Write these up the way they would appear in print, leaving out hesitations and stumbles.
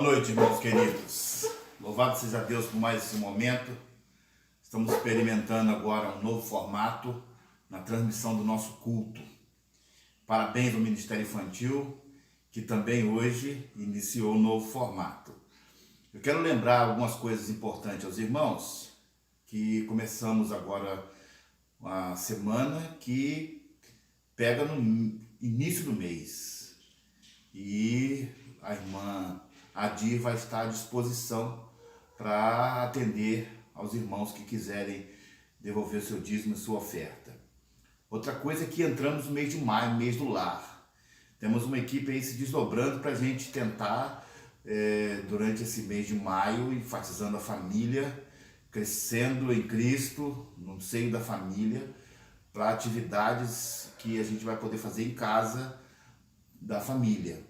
Boa noite, irmãos queridos. Louvado seja Deus por mais esse momento. Estamos experimentando agora um novo formato na transmissão do nosso culto. Parabéns ao Ministério Infantil, que também hoje iniciou um novo formato. Eu quero lembrar algumas coisas importantes aos irmãos, que começamos agora uma semana que pega no início do mês. E a irmã Adir vai estar à disposição para atender aos irmãos que quiserem devolver o seu dízimo e sua oferta. Outra coisa é que entramos no mês de maio, mês do lar. Temos uma equipe aí se desdobrando para a gente tentar, durante esse mês de maio, enfatizando a família, crescendo em Cristo, no seio da família, para atividades que a gente vai poder fazer em casa da família.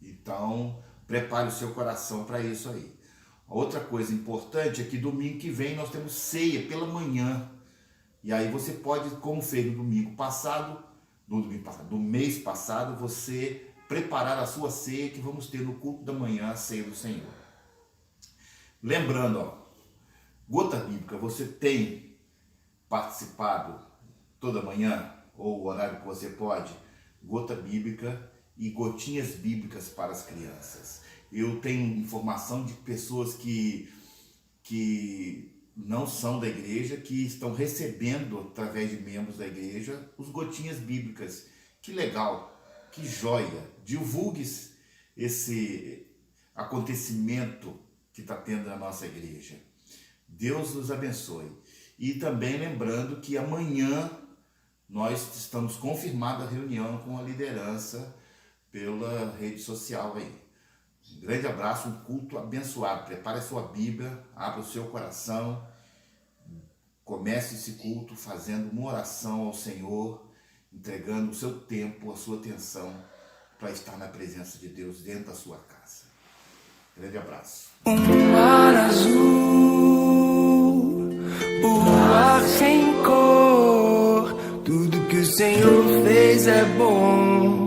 Então, prepare o seu coração para isso aí. Outra coisa importante é que domingo que vem nós temos ceia pela manhã. E aí você pode, como fez no mês passado, você preparar a sua ceia que vamos ter no culto da manhã, a ceia do Senhor. Lembrando, Gota Bíblica, você tem participado toda manhã, ou o horário que você pode, Gota Bíblica e gotinhas bíblicas para as crianças. Eu tenho informação de pessoas que não são da igreja, que estão recebendo através de membros da igreja os gotinhas bíblicas. Que legal, que joia! Divulgue esse acontecimento que está tendo na nossa igreja. Deus nos abençoe. E também lembrando que amanhã nós estamos confirmada a reunião com a liderança pela rede social aí. Um grande abraço, um culto abençoado. Prepare a sua Bíblia, abra o seu coração, comece esse culto fazendo uma oração ao Senhor, entregando o seu tempo, a sua atenção para estar na presença de Deus dentro da sua casa. Grande abraço. Um mar azul, o ar sem cor, tudo que o Senhor fez é bom.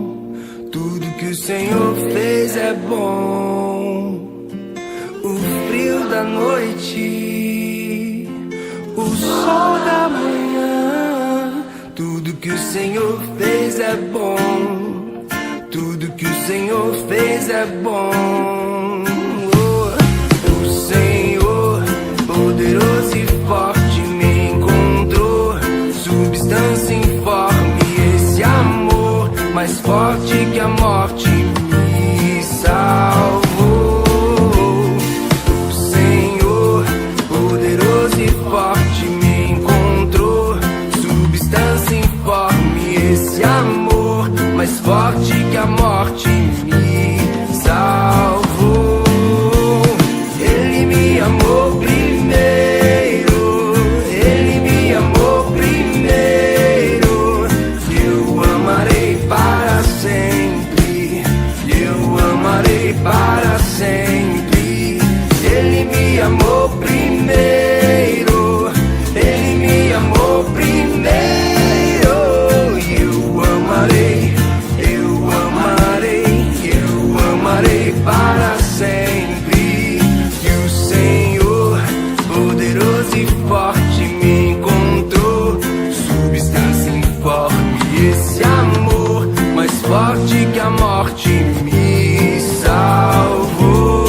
Tudo que o Senhor fez é bom. O frio da noite, o sol da manhã. Tudo que o Senhor fez é bom. Tudo que o Senhor fez é bom. O Senhor, poderoso e forte, me encontrou. Substância informe, esse amor mais forte que a morte me salvou. O Senhor, poderoso e forte, me encontrou. Substância informe, esse amor mais forte que a morte me salvou. Ele me amou primeiro, Ele me amou primeiro. Eu amarei para sempre, eu amarei para sempre. Ele me amou primeiro, Ele me amou primeiro. Eu amarei, eu amarei, eu amarei para sempre. E o Senhor, poderoso e forte, me encontrou. Substância informe, esse amor mais forte que a morte me salvou.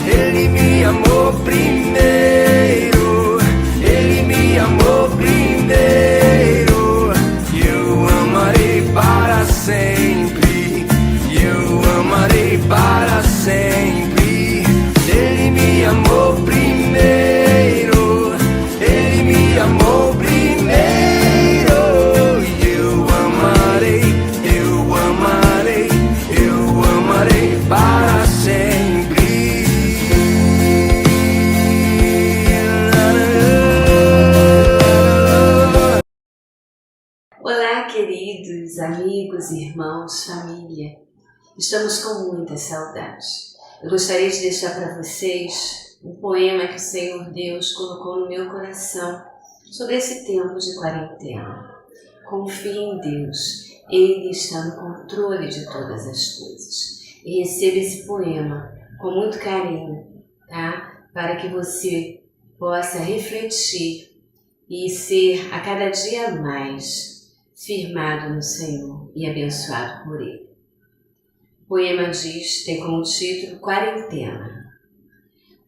Ele me amou primeiro, Ele me amou primeiro. Eu amarei para sempre, eu amarei para sempre. Ele me amou primeiro, Ele me amou primeiro. Eu amarei, eu amarei, eu amarei para sempre. Olá, queridos amigos, irmãos, família. Estamos com muita saudade. Eu gostaria de deixar para vocês um poema que o Senhor Deus colocou no meu coração sobre esse tempo de quarentena. Confie em Deus, Ele está no controle de todas as coisas. e receba esse poema com muito carinho, tá? Para que você possa refletir e ser a cada dia mais firmado no Senhor e abençoado por Ele. O poema tem como título Quarentena.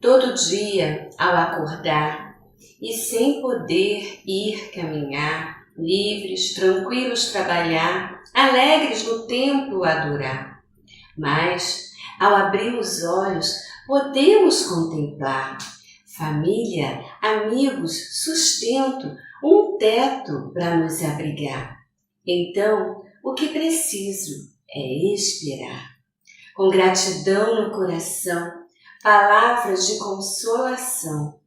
Todo dia, ao acordar e sem poder ir caminhar, livres, tranquilos trabalhar, alegres no templo adorar. Mas, ao abrir os olhos, podemos contemplar família, amigos, sustento, um teto para nos abrigar. Então, o que preciso é esperar. Com gratidão no coração, palavras de consolação.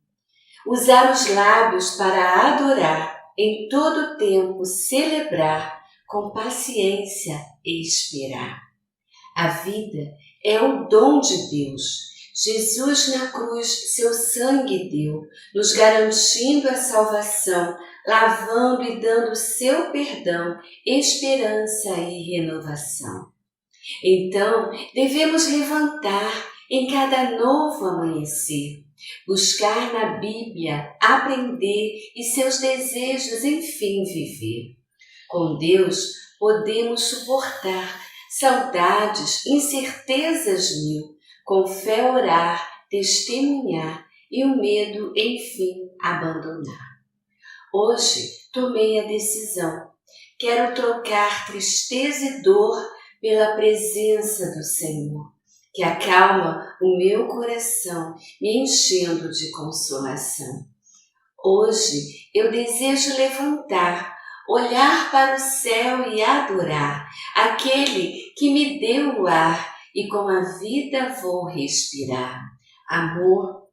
Usar os lábios para adorar, em todo tempo celebrar, com paciência esperar. A vida é o dom de Deus. Jesus na cruz seu sangue deu, nos garantindo a salvação, lavando e dando seu perdão, esperança e renovação. Então, devemos levantar em cada novo amanhecer, buscar na Bíblia, aprender e seus desejos enfim viver. Com Deus podemos suportar saudades, incertezas mil, com fé orar, testemunhar e o medo enfim abandonar. Hoje tomei a decisão, quero trocar tristeza e dor pela presença do Senhor, que acalma o meu coração, me enchendo de consolação. Hoje eu desejo levantar, olhar para o céu e adorar aquele que me deu o ar e com a vida vou respirar. Amor,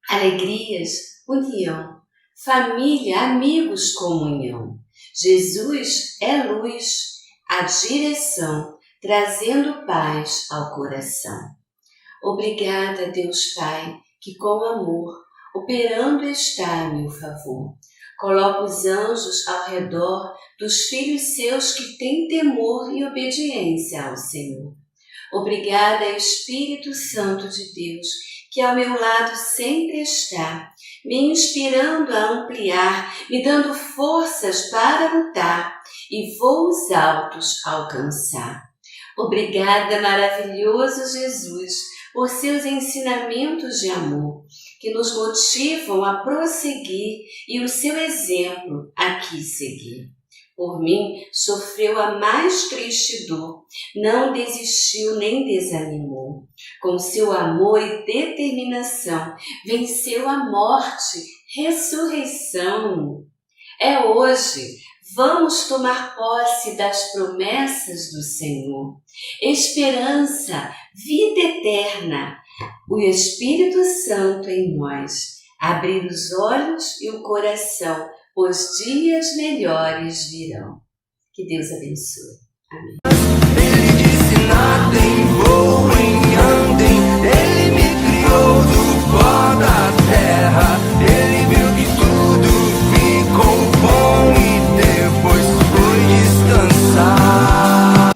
alegrias, união, família, amigos, comunhão. Jesus é luz, a direção, trazendo paz ao coração. Obrigada, Deus Pai, que com amor, operando está a meu favor. Coloca os anjos ao redor dos filhos seus que têm temor e obediência ao Senhor. Obrigada, Espírito Santo de Deus, que ao meu lado sempre está, me inspirando a ampliar, me dando forças para lutar e voos altos alcançar. Obrigada, maravilhoso Jesus, por seus ensinamentos de amor, que nos motivam a prosseguir e o seu exemplo aqui seguir. Por mim, sofreu a mais triste dor, não desistiu nem desanimou. Com seu amor e determinação, venceu a morte, ressurreição. É hoje, vamos tomar posse das promessas do Senhor. Esperança, vida eterna, o Espírito Santo em nós. Abrir os olhos e o coração, os dias melhores virão. Que Deus abençoe. Amém. Ele disse: nadem, voem, andem. Ele me criou do pó da terra. Ele viu que tudo ficou bom e depois foi descansar.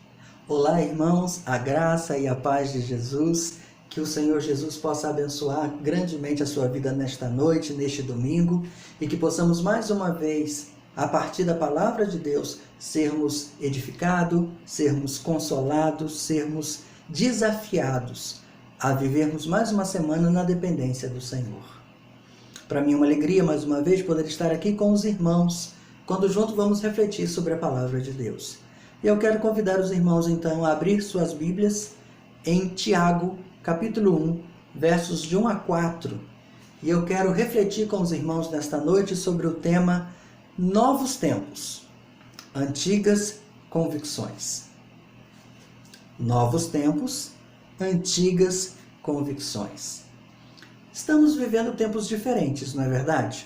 Olá, irmãos, a graça e a paz de Jesus. Que o Senhor Jesus possa abençoar grandemente a sua vida nesta noite, neste domingo, e que possamos mais uma vez, a partir da palavra de Deus, sermos edificados, sermos consolados, sermos desafiados a vivermos mais uma semana na dependência do Senhor. Para mim é uma alegria, mais uma vez, poder estar aqui com os irmãos, quando juntos vamos refletir sobre a palavra de Deus. E eu quero convidar os irmãos, então, a abrir suas Bíblias em Tiago, capítulo 1, versos de 1 a 4. E eu quero refletir com os irmãos nesta noite sobre o tema Novos Tempos, Antigas Convicções. Novos tempos, antigas convicções. Estamos vivendo tempos diferentes, não é verdade?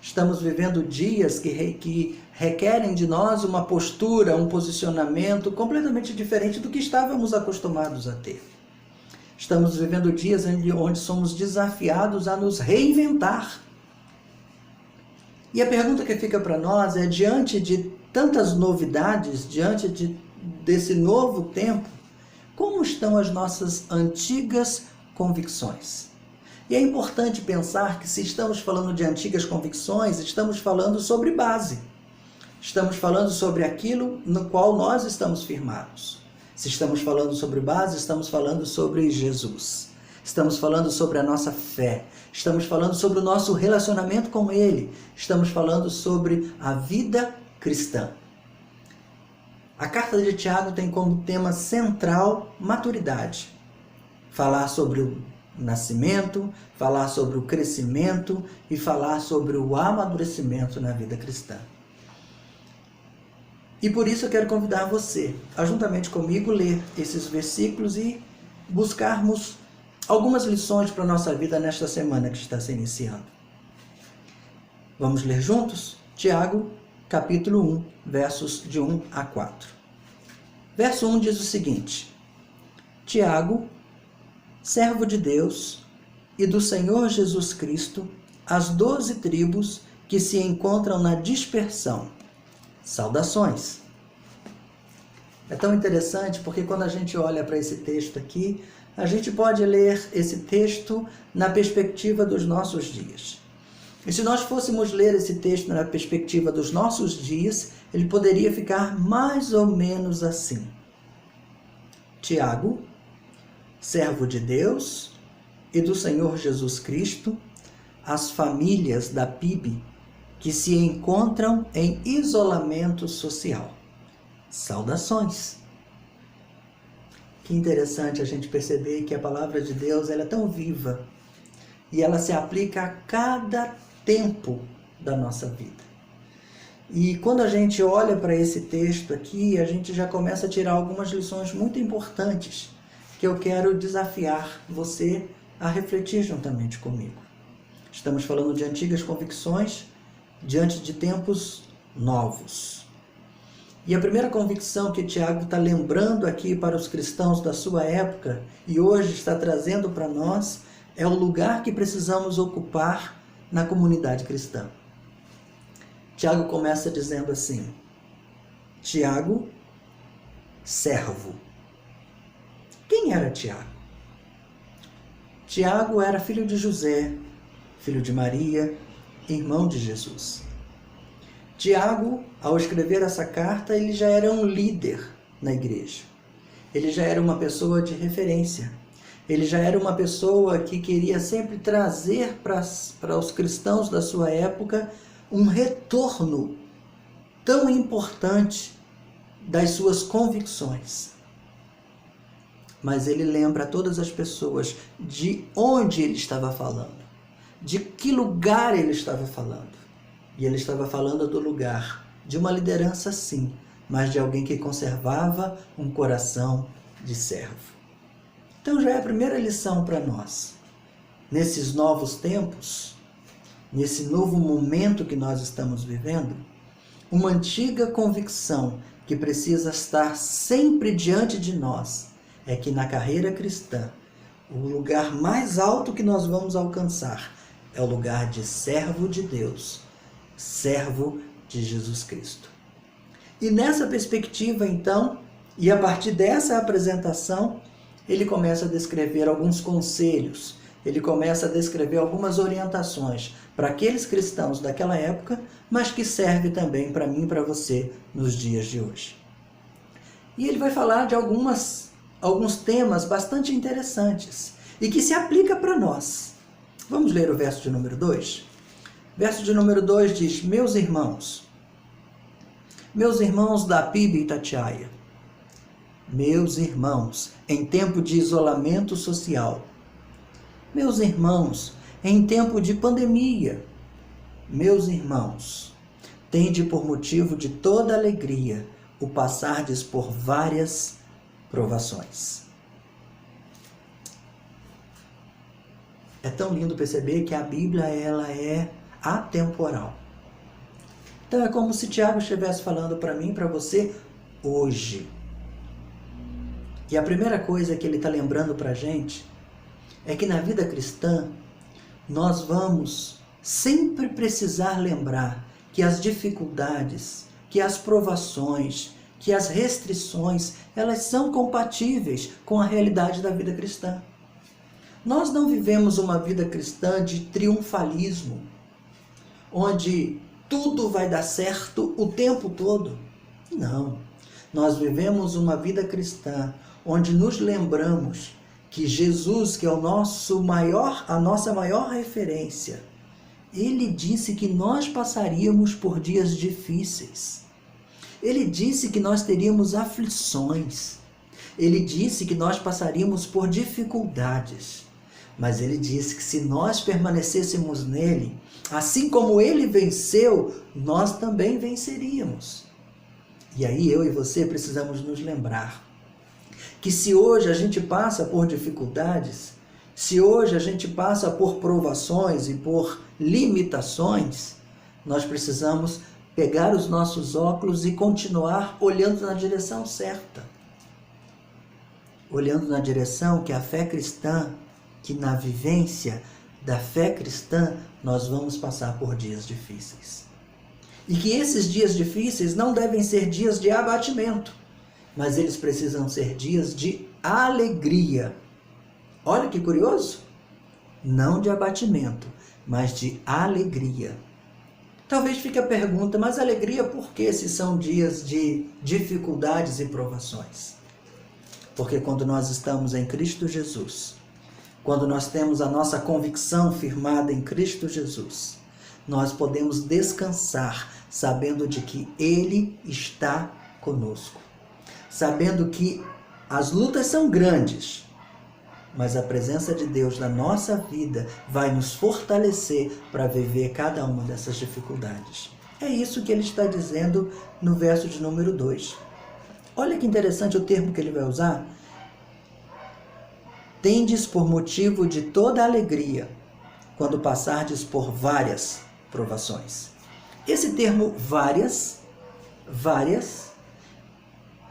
Estamos vivendo dias que requerem de nós uma postura, um posicionamento completamente diferente do que estávamos acostumados a ter. Estamos vivendo dias onde somos desafiados a nos reinventar. E a pergunta que fica para nós é, diante de tantas novidades, diante desse novo tempo, como como estão as nossas antigas convicções. E é importante pensar que se estamos falando de antigas convicções, estamos falando sobre base. Estamos falando sobre aquilo no qual nós estamos firmados. Se estamos falando sobre base, estamos falando sobre Jesus. Estamos falando sobre a nossa fé. Estamos falando sobre o nosso relacionamento com Ele. Estamos falando sobre a vida cristã. A carta de Tiago tem como tema central maturidade. Falar sobre o nascimento, falar sobre o crescimento e falar sobre o amadurecimento na vida cristã. E por isso eu quero convidar você a, juntamente comigo, ler esses versículos e buscarmos algumas lições para a nossa vida nesta semana que está se iniciando. Vamos ler juntos? Tiago, capítulo 1, versos de 1 a 4. Verso 1 diz o seguinte: Tiago, servo de Deus e do Senhor Jesus Cristo, as 12 tribos que se encontram na dispersão. Saudações. É tão interessante porque quando a gente olha para esse texto aqui, a gente pode ler esse texto na perspectiva dos nossos dias. E se nós fôssemos ler esse texto na perspectiva dos nossos dias, ele poderia ficar mais ou menos assim. Tiago, servo de Deus e do Senhor Jesus Cristo, as famílias da PIB que se encontram em isolamento social. Saudações. Que interessante a gente perceber que a palavra de Deus ela é tão viva e ela se aplica a cada tempo da nossa vida. E quando a gente olha para esse texto aqui, a gente já começa a tirar algumas lições muito importantes que eu quero desafiar você a refletir juntamente comigo. Estamos falando de antigas convicções diante de tempos novos. E a primeira convicção que Tiago está lembrando aqui para os cristãos da sua época e hoje está trazendo para nós é o lugar que precisamos ocupar na comunidade cristã. Tiago começa dizendo assim: Tiago, servo. Quem era Tiago? Tiago era filho de José, filho de Maria, irmão de Jesus. Tiago, ao escrever essa carta, ele já era um líder na igreja. Ele já era uma pessoa de referência. Ele já era uma pessoa que queria sempre trazer para os cristãos da sua época um retorno tão importante das suas convicções. Mas ele lembra a todas as pessoas de onde ele estava falando, de que lugar ele estava falando. E ele estava falando do lugar de uma liderança, sim, mas de alguém que conservava um coração de servo. Então já é a primeira lição para nós. Nesses novos tempos, nesse novo momento que nós estamos vivendo, uma antiga convicção que precisa estar sempre diante de nós é que na carreira cristã, o lugar mais alto que nós vamos alcançar é o lugar de servo de Deus, servo de Jesus Cristo. E nessa perspectiva, então, e a partir dessa apresentação, ele começa a descrever alguns conselhos, ele começa a descrever algumas orientações para aqueles cristãos daquela época, mas que serve também para mim e para você nos dias de hoje. E ele vai falar de alguns temas bastante interessantes e que se aplica para nós. Vamos ler o verso de número 2? Verso de número 2 diz: meus irmãos da PIB Itatiaia, meus irmãos em tempo de isolamento social, meus irmãos em tempo de pandemia, meus irmãos, tende por motivo de toda alegria o passardes por várias provações. É tão lindo perceber que a Bíblia ela é atemporal. Então é como se Tiago estivesse falando para mim, para você, hoje. E a primeira coisa que ele está lembrando para a gente é que na vida cristã nós vamos sempre precisar lembrar que as dificuldades, que as provações, que as restrições, elas são compatíveis com a realidade da vida cristã. Nós não vivemos uma vida cristã de triunfalismo, onde tudo vai dar certo o tempo todo. Não. Nós vivemos uma vida cristã onde nos lembramos que Jesus, que é a nossa maior referência, ele disse que nós passaríamos por dias difíceis. Ele disse que nós teríamos aflições. Ele disse que nós passaríamos por dificuldades. Mas ele disse que se nós permanecêssemos nele, assim como ele venceu, nós também venceríamos. E aí eu e você precisamos nos lembrar que se hoje a gente passa por dificuldades, se hoje a gente passa por provações e por limitações, nós precisamos pegar os nossos óculos e continuar olhando na direção certa. Olhando na direção que a fé cristã, que na vivência da fé cristã nós vamos passar por dias difíceis. E que esses dias difíceis não devem ser dias de abatimento, mas eles precisam ser dias de alegria. Olha que curioso! Não de abatimento, mas de alegria. Talvez fique a pergunta, mas alegria por que se são dias de dificuldades e provações? Porque quando nós estamos em Cristo Jesus, quando nós temos a nossa convicção firmada em Cristo Jesus, nós podemos descansar sabendo de que Ele está conosco. Sabendo que as lutas são grandes, mas a presença de Deus na nossa vida vai nos fortalecer para viver cada uma dessas dificuldades. É isso que ele está dizendo no verso de número 2. Olha que interessante o termo que ele vai usar. Tendes por motivo de toda alegria, quando passardes por várias provações. Esse termo várias,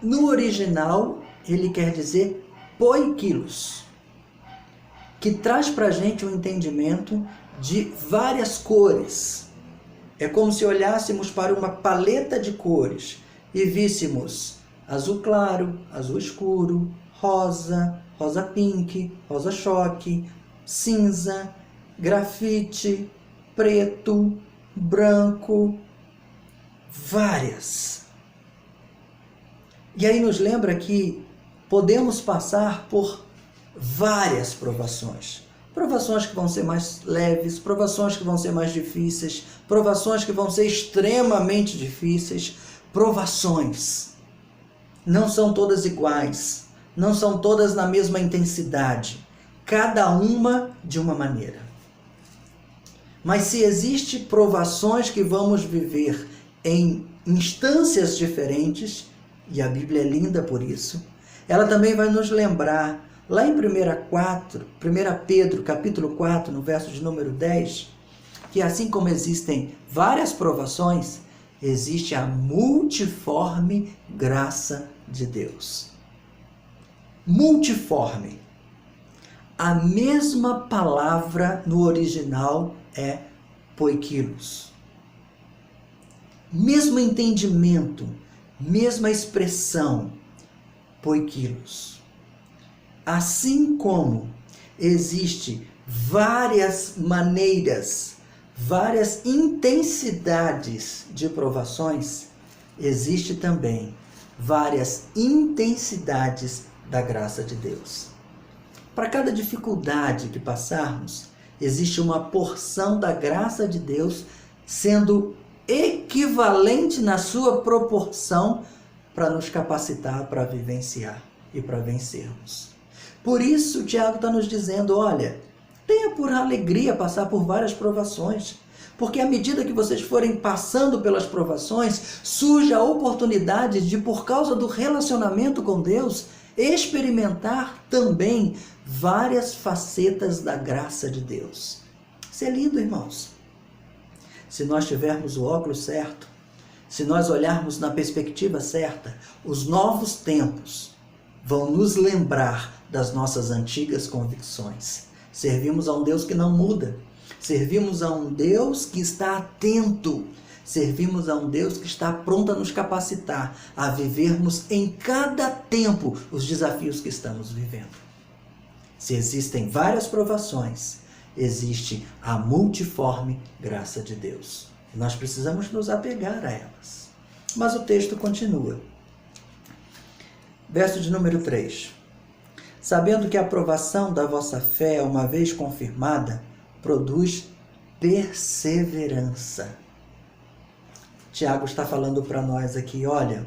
no original ele quer dizer poikilos, que traz para a gente um entendimento de várias cores. É como se olhássemos para uma paleta de cores e víssemos azul claro, azul escuro, rosa, rosa pink, rosa choque, cinza, grafite, preto, branco, várias. E aí nos lembra que podemos passar por várias provações. Provações que vão ser mais leves, provações que vão ser mais difíceis, provações que vão ser extremamente difíceis. Provações. Não são todas iguais, não são todas na mesma intensidade, cada uma de uma maneira. Mas se existem provações que vamos viver em instâncias diferentes, e a Bíblia é linda por isso, ela também vai nos lembrar, lá em 1 Pedro, capítulo 4, no verso de número 10, que assim como existem várias provações, existe a multiforme graça de Deus. Multiforme. A mesma palavra no original é poikilos. Mesmo entendimento, mesma expressão, poikilos. Assim como existe várias maneiras, várias intensidades de provações, existe também várias intensidades da graça de Deus. Para cada dificuldade que passarmos, existe uma porção da graça de Deus sendo equivalente na sua proporção para nos capacitar para vivenciar e para vencermos. Por isso, o Tiago está nos dizendo, olha, tenha por alegria passar por várias provações, porque à medida que vocês forem passando pelas provações, surge a oportunidade de, por causa do relacionamento com Deus, experimentar também várias facetas da graça de Deus. Isso é lindo, irmãos. Se nós tivermos o óculos certo, se nós olharmos na perspectiva certa, os novos tempos vão nos lembrar das nossas antigas convicções. Servimos a um Deus que não muda. Servimos a um Deus que está atento. Servimos a um Deus que está pronto a nos capacitar a vivermos em cada tempo os desafios que estamos vivendo. Se existem várias provações, existe a multiforme graça de Deus. Nós precisamos nos apegar a elas. Mas o texto continua. Verso de número 3. Sabendo que a aprovação da vossa fé, uma vez confirmada, produz perseverança. Tiago está falando para nós aqui, olha,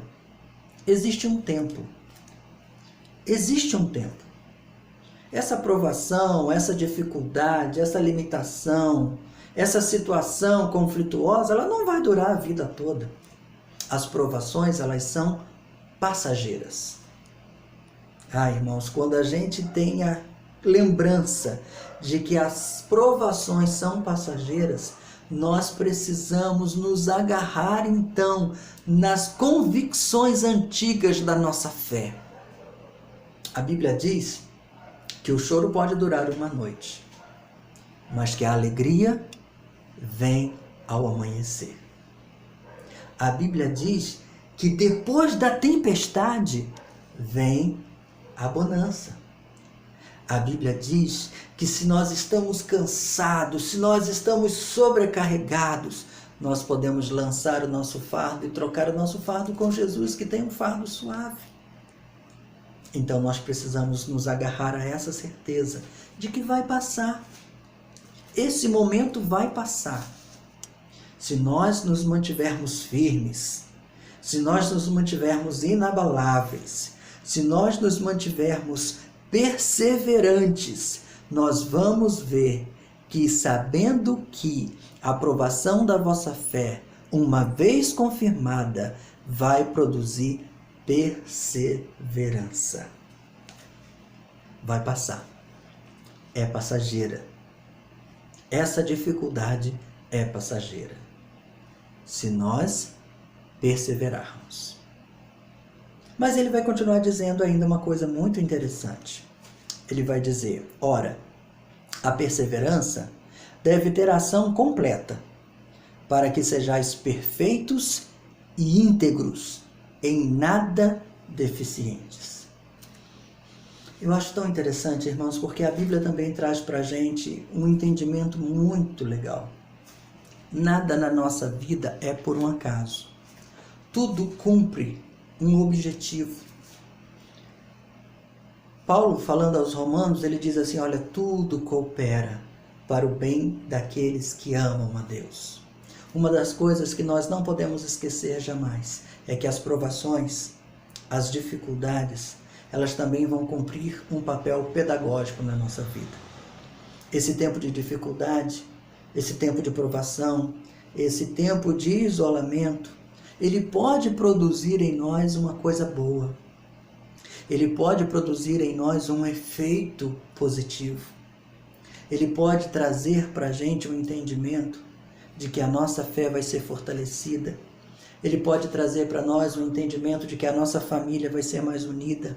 existe um tempo. Existe um tempo. Essa provação, essa dificuldade, essa limitação, essa situação conflituosa, ela não vai durar a vida toda. As provações, elas são passageiras. Irmãos, quando a gente tem a lembrança de que as provações são passageiras, nós precisamos nos agarrar, então, nas convicções antigas da nossa fé. A Bíblia diz que o choro pode durar uma noite, mas que a alegria vem ao amanhecer. A Bíblia diz que depois da tempestade vem a bonança. A Bíblia diz que se nós estamos cansados, se nós estamos sobrecarregados, nós podemos lançar o nosso fardo e trocar o nosso fardo com Jesus, que tem um fardo suave. Então nós precisamos nos agarrar a essa certeza de que vai passar. Esse momento vai passar. Se nós nos mantivermos firmes, se nós nos mantivermos inabaláveis, se nós nos mantivermos perseverantes, nós vamos ver que, sabendo que a aprovação da vossa fé, uma vez confirmada, vai produzir perseverança. Vai passar. É passageira. Essa dificuldade é passageira. Se nós perseverarmos. Mas ele vai continuar dizendo ainda uma coisa muito interessante. Ele vai dizer, ora, a perseverança deve ter ação completa, para que sejais perfeitos e íntegros, em nada deficientes. Eu acho tão interessante, irmãos, porque a Bíblia também traz para a gente um entendimento muito legal. Nada na nossa vida é por um acaso. Tudo cumpre um objetivo. Paulo, falando aos Romanos, ele diz assim, olha, tudo coopera para o bem daqueles que amam a Deus. Uma das coisas que nós não podemos esquecer jamais é que as provações, as dificuldades, elas também vão cumprir um papel pedagógico na nossa vida. Esse tempo de dificuldade, esse tempo de provação, esse tempo de isolamento, ele pode produzir em nós uma coisa boa. Ele pode produzir em nós um efeito positivo. Ele pode trazer para a gente um entendimento de que a nossa fé vai ser fortalecida. Ele pode trazer para nós um entendimento de que a nossa família vai ser mais unida.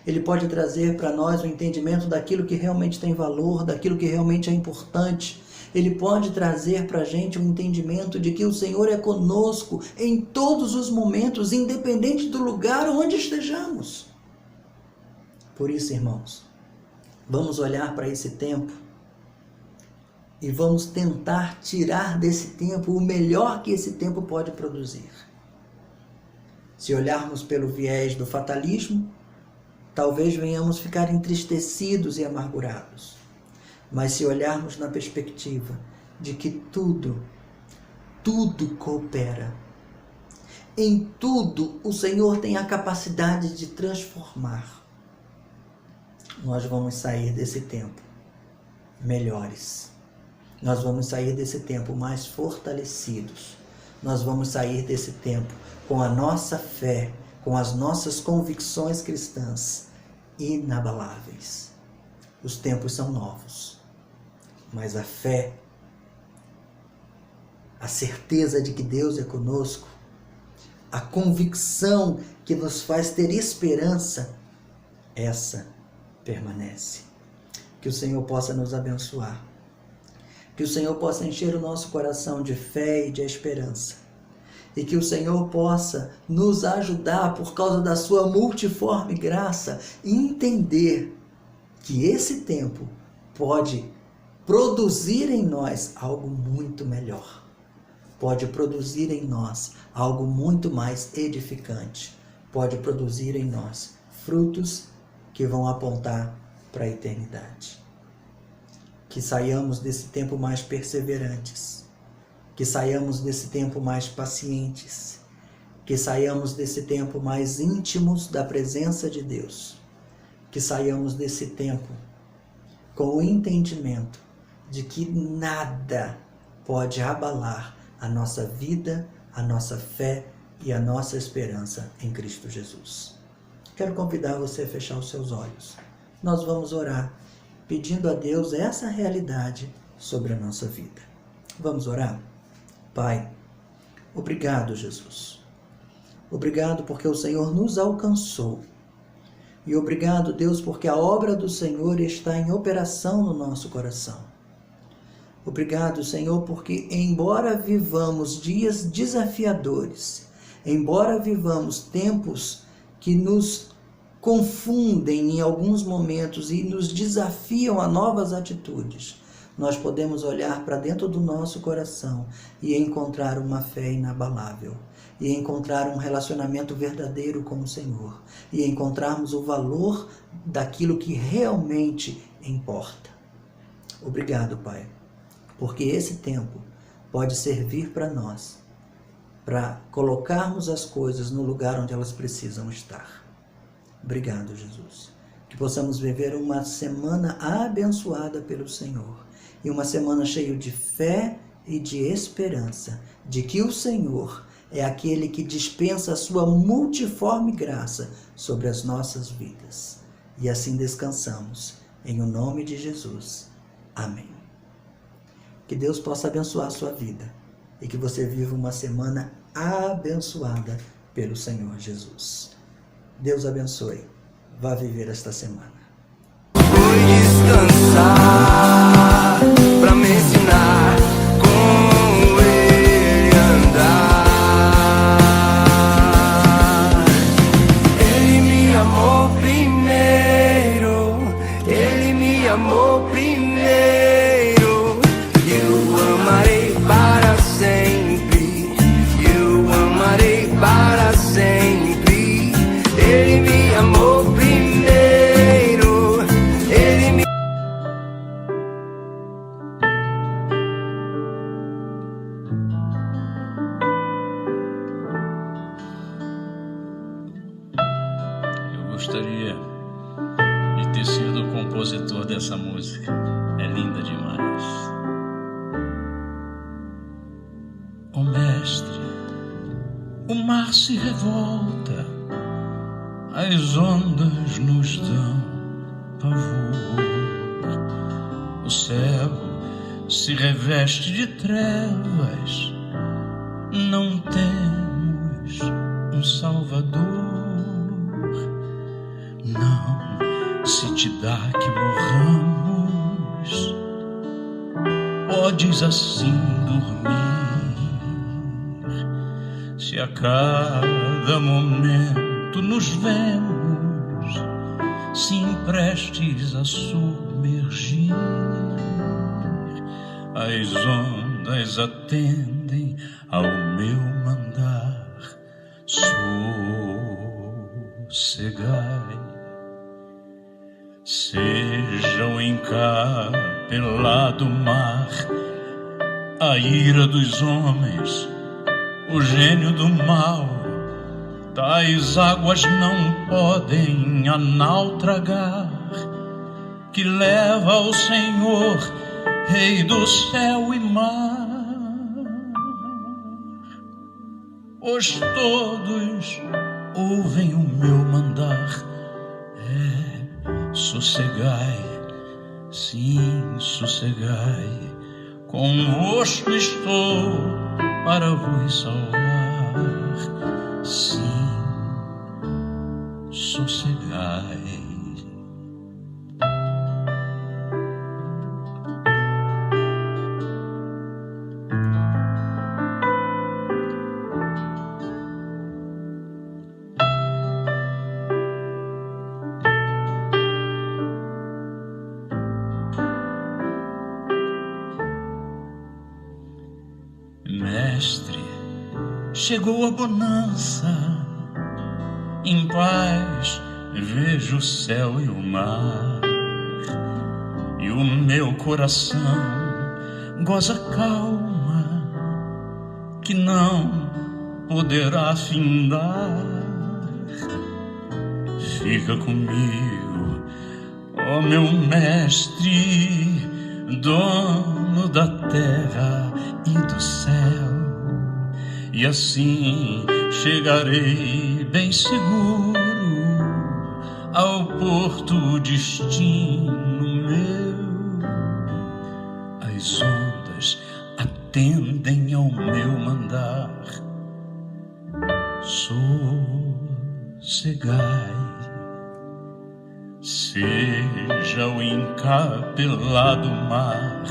Ele pode trazer para nós um entendimento daquilo que realmente tem valor, daquilo que realmente é importante. Ele pode trazer para a gente um entendimento de que o Senhor é conosco em todos os momentos, independente do lugar onde estejamos. Por isso, irmãos, vamos olhar para esse tempo e vamos tentar tirar desse tempo o melhor que esse tempo pode produzir. Se olharmos pelo viés do fatalismo, talvez venhamos ficar entristecidos e amargurados. Mas se olharmos na perspectiva de que tudo coopera, em tudo o Senhor tem a capacidade de transformar, nós vamos sair desse tempo melhores. Nós vamos sair desse tempo mais fortalecidos. Nós vamos sair desse tempo com a nossa fé, com as nossas convicções cristãs inabaláveis. Os tempos são novos, mas a fé, a certeza de que Deus é conosco, a convicção que nos faz ter esperança, essa permanece. Que o Senhor possa nos abençoar. Que o Senhor possa encher o nosso coração de fé e de esperança. e que o Senhor possa nos ajudar, por causa da sua multiforme graça, entender que esse tempo pode produzir em nós algo muito melhor. Pode produzir em nós algo muito mais edificante. Pode produzir em nós frutos que vão apontar para a eternidade. Que saiamos desse tempo mais perseverantes. Que saiamos desse tempo mais pacientes. Que saiamos desse tempo mais íntimos da presença de Deus. Que saiamos desse tempo com o entendimento de que nada pode abalar a nossa vida, a nossa fé e a nossa esperança em Cristo Jesus. Quero convidar você a fechar os seus olhos. Nós vamos orar, pedindo a Deus essa realidade sobre a nossa vida. Vamos orar? Pai, obrigado, Jesus. Obrigado porque o Senhor nos alcançou. E obrigado, Deus, porque a obra do Senhor está em operação no nosso coração. Obrigado, Senhor, porque embora vivamos dias desafiadores, embora vivamos tempos que nos confundem em alguns momentos e nos desafiam a novas atitudes, nós podemos olhar para dentro do nosso coração e encontrar uma fé inabalável, e encontrar um relacionamento verdadeiro com o Senhor, e encontrarmos o valor daquilo que realmente importa. Obrigado, Pai, porque esse tempo pode servir para nós, para colocarmos as coisas no lugar onde elas precisam estar. Obrigado, Jesus. Que possamos viver uma semana abençoada pelo Senhor, e uma semana cheia de fé e de esperança, de que o Senhor é aquele que dispensa a sua multiforme graça sobre as nossas vidas. E assim descansamos, em o nome de Jesus. Amém. Que Deus possa abençoar a sua vida e que você viva uma semana abençoada pelo Senhor Jesus. Deus abençoe. Vá viver esta semana. Foi descansar pra me ensinar como ele andar. Ele me amou primeiro, ele me amou primeiro. Eu amarei para sempre, eu amarei para sempre. Ele me amou primeiro, ele me... Eu gostaria de ter sido o compositor dessa música. É linda demais. Ó mestre, o mar se revolta, as ondas nos dão pavor, o céu se reveste de trevas, não temos um salvador. Não se te dá que morramos, podes assim dormir. Se a cada momento nos vemos, sim prestes a submergir, as ondas atendem ao meu mandar. Sossegai, seja o encapelado mar, a ira dos homens, o gênio do mal, tais águas não podem a naufragar, que leva ao Senhor, Rei do céu e mar. Pois todos ouvem o meu mandar, sossegai, sim, sossegai, convosco estou para vos salvar, sim, sossegai. Mestre, chegou a bonança. Em paz vejo o céu e o mar, e o meu coração goza calma que não poderá findar. Fica comigo, ó meu Mestre, dono da terra e do céu, e assim chegarei bem seguro ao porto destino meu. As ondas atendem ao meu mandar. Sossegai, seja o encapelado mar,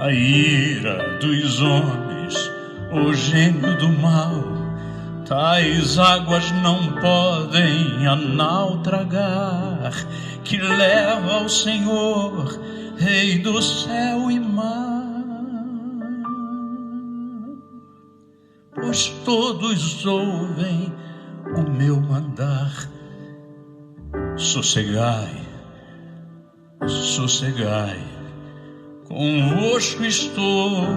a ira dos homens, o gênio do mal, tais águas não podem a nau tragar, que leva ao Senhor, Rei do céu e mar. Pois todos ouvem o meu mandar. Sossegai, sossegai, convosco estou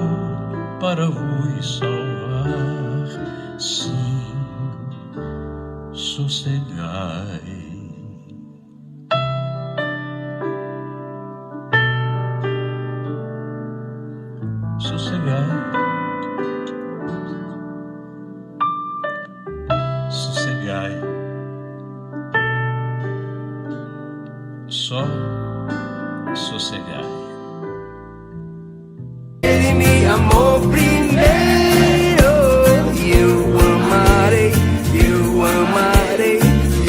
para vos salvar. Sim, sossegai. Sossegai, sossegai, só sossegai. Ele me amou primeiro. Eu amarei, eu amarei,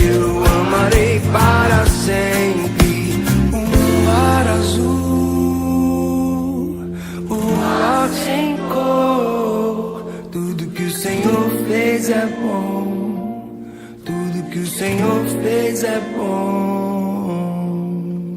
eu amarei para sempre. O mar azul, o mar sem cor. Tudo que o Senhor fez é bom. Tudo que o Senhor fez é bom.